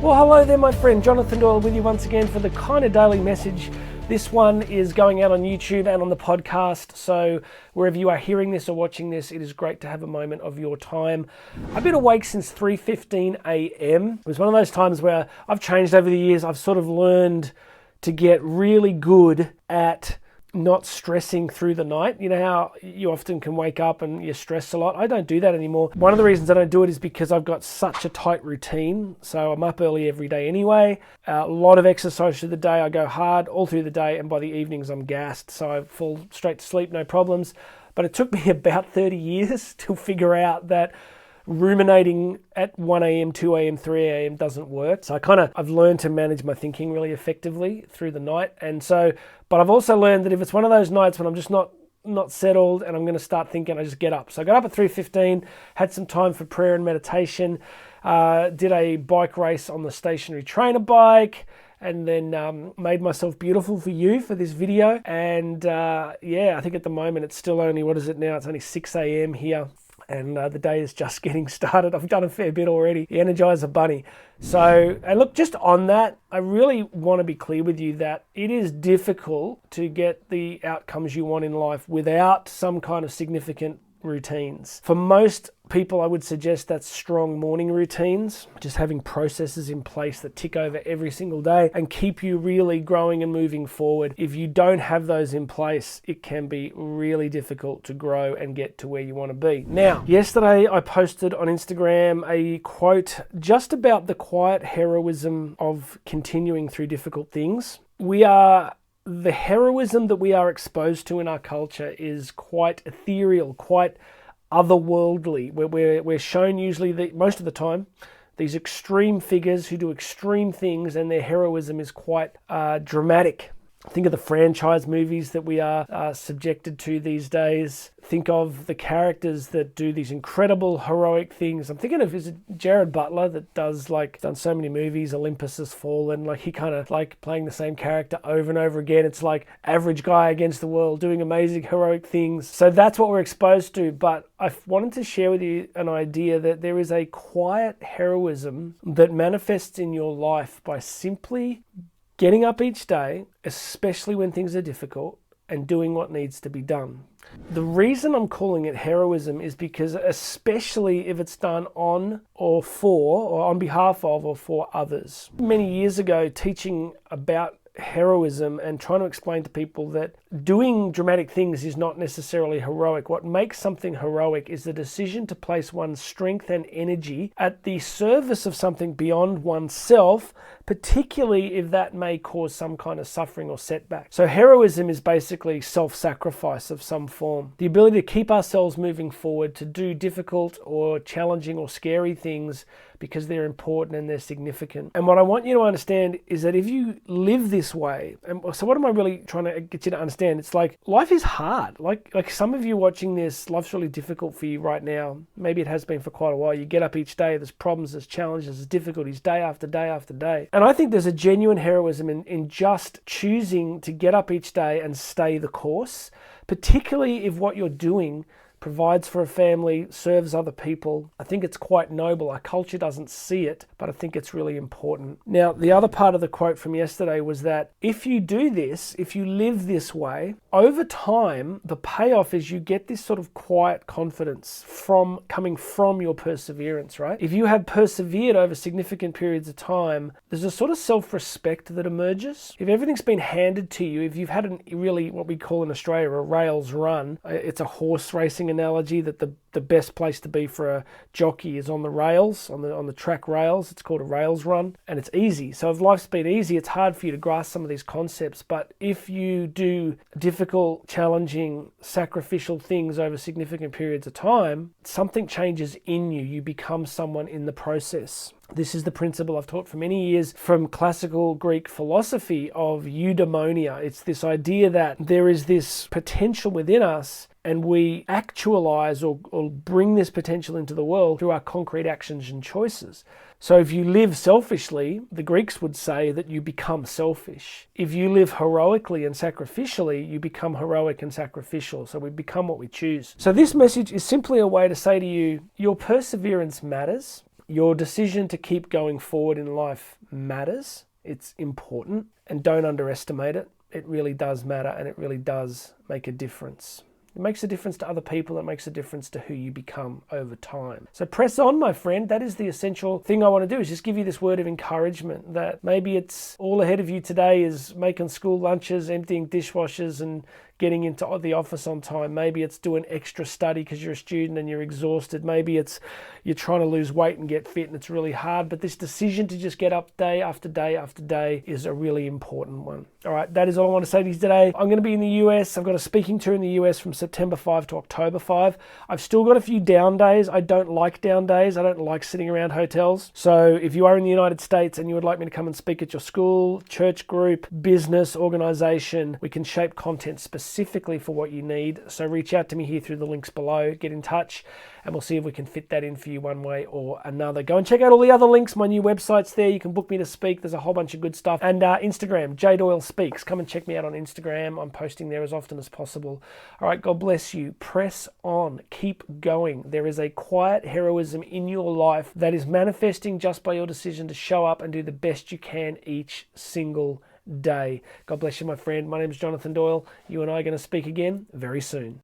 Well, hello there, my friend. Jonathan Doyle with you once again for the kind of daily message. This one is going out on YouTube and on the podcast, so wherever you are hearing this or watching this, it is great to have a moment of your time. I've been awake since 3:15 a.m. It was one of those times where I've changed over the years. I've sort of learned to get really good at not stressing through the night. You know how you often can wake up and you're stressed a lot? I don't do that anymore. One of the reasons I don't do it is because I've got such a tight routine. So I'm up early every day anyway. A lot of exercise through the day. I go hard all through the day, and by the evenings I'm gassed. So I fall straight to sleep, no problems. But it took me about 30 years to figure out that ruminating at 1 a.m., 2 a.m., 3 a.m. doesn't work. So I've learned to manage my thinking really effectively through the night. But I've also learned that if it's one of those nights when I'm just not settled and I'm going to start thinking, I just get up. So I got up at 3:15, had some time for prayer and meditation, did a bike race on the stationary trainer bike, and then made myself beautiful for you for this video. And I think at the moment it's still only, what is it now? It's only 6 a.m. here. And the day is just getting started. I've done a fair bit already. The Energizer Bunny. So, and look, just on that, I really want to be clear with you that it is difficult to get the outcomes you want in life without some kind of significant routines. For most people, I would suggest that's strong morning routines, just having processes in place that tick over every single day and keep you really growing and moving forward. If you don't have those in place, it can be really difficult to grow and get to where you want to be. Now, yesterday I posted on Instagram a quote just about the quiet heroism of continuing through difficult things. The heroism that we are exposed to in our culture is quite ethereal, quite otherworldly. We're shown usually, most of the time, these extreme figures who do extreme things, and their heroism is quite dramatic. Think of the franchise movies that we are subjected to these days. Think of the characters that do these incredible heroic things. I'm thinking of, is it Jared Butler that done so many movies, Olympus Has Fallen, like he kind of like playing the same character over and over again. It's like average guy against the world doing amazing heroic things. So that's what we're exposed to. But I wanted to share with you an idea that there is a quiet heroism that manifests in your life by simply getting up each day, especially when things are difficult, and doing what needs to be done. The reason I'm calling it heroism is because, especially if it's done on or for, or on behalf of, or for others. Many years ago, teaching about heroism and trying to explain to people that doing dramatic things is not necessarily heroic. What makes something heroic is the decision to place one's strength and energy at the service of something beyond oneself, particularly if that may cause some kind of suffering or setback. So heroism is basically self-sacrifice of some form. The ability to keep ourselves moving forward, to do difficult or challenging or scary things because they're important and they're significant. And what I want you to understand is that if you live this way, and so what am I really trying to get you to understand? It's like life is hard. Like some of you watching this, life's really difficult for you right now. Maybe it has been for quite a while. You get up each day, there's problems, there's challenges, there's difficulties day after day after day. And I think there's a genuine heroism in just choosing to get up each day and stay the course, particularly if what you're doing provides for a family, serves other people. I think it's quite noble. Our culture doesn't see it, but I think it's really important. Now, the other part of the quote from yesterday was that if you do this, if you live this way, over time, the payoff is you get this sort of quiet confidence coming from your perseverance, right? If you have persevered over significant periods of time, there's a sort of self-respect that emerges. If everything's been handed to you, if you've had really what we call in Australia a rails run, it's a horse racing analogy that the best place to be for a jockey is on the rails, on the track rails. It's called a rails run, and it's easy. So if life's been easy, it's hard for you to grasp some of these concepts. But if you do difficult, challenging, sacrificial things over significant periods of time, something changes in you. You become someone in the process. This is the principle I've taught for many years from classical Greek philosophy of eudaimonia. It's this idea that there is this potential within us, and we actualize or bring this potential into the world through our concrete actions and choices. So if you live selfishly, the Greeks would say that you become selfish. If you live heroically and sacrificially, you become heroic and sacrificial. So we become what we choose. So this message is simply a way to say to you, your perseverance matters. Your decision to keep going forward in life matters. It's important, and don't underestimate it. It really does matter, and it really does make a difference. It makes a difference to other people. It makes a difference to who you become over time. So press on, my friend. That is the essential thing I want to do, is just give you this word of encouragement that maybe it's all ahead of you today is making school lunches, emptying dishwashers, and getting into the office on time. Maybe it's doing extra study because you're a student and you're exhausted. Maybe it's you're trying to lose weight and get fit and it's really hard. But this decision to just get up day after day after day is a really important one. All right, that is all I want to say to you today. I'm going to be in the US. I've got a speaking tour in the US from September 5 to October 5. I've still got a few down days. I don't like down days. I don't like sitting around hotels. So if you are in the United States and you would like me to come and speak at your school, church group, business, organization, we can shape content specifically for what you need. So reach out to me here through the links below. Get in touch and we'll see if we can fit that in for you one way or another. Go and check out all the other links. My new website's there. You can book me to speak. There's a whole bunch of good stuff. And Instagram, J Doyle Speaks. Come and check me out on Instagram. I'm posting there as often as possible. All right, God bless you. Press on. Keep going. There is a quiet heroism in your life that is manifesting just by your decision to show up and do the best you can each single day. God bless you, my friend. My name is Jonathan Doyle. You and I are going to speak again very soon.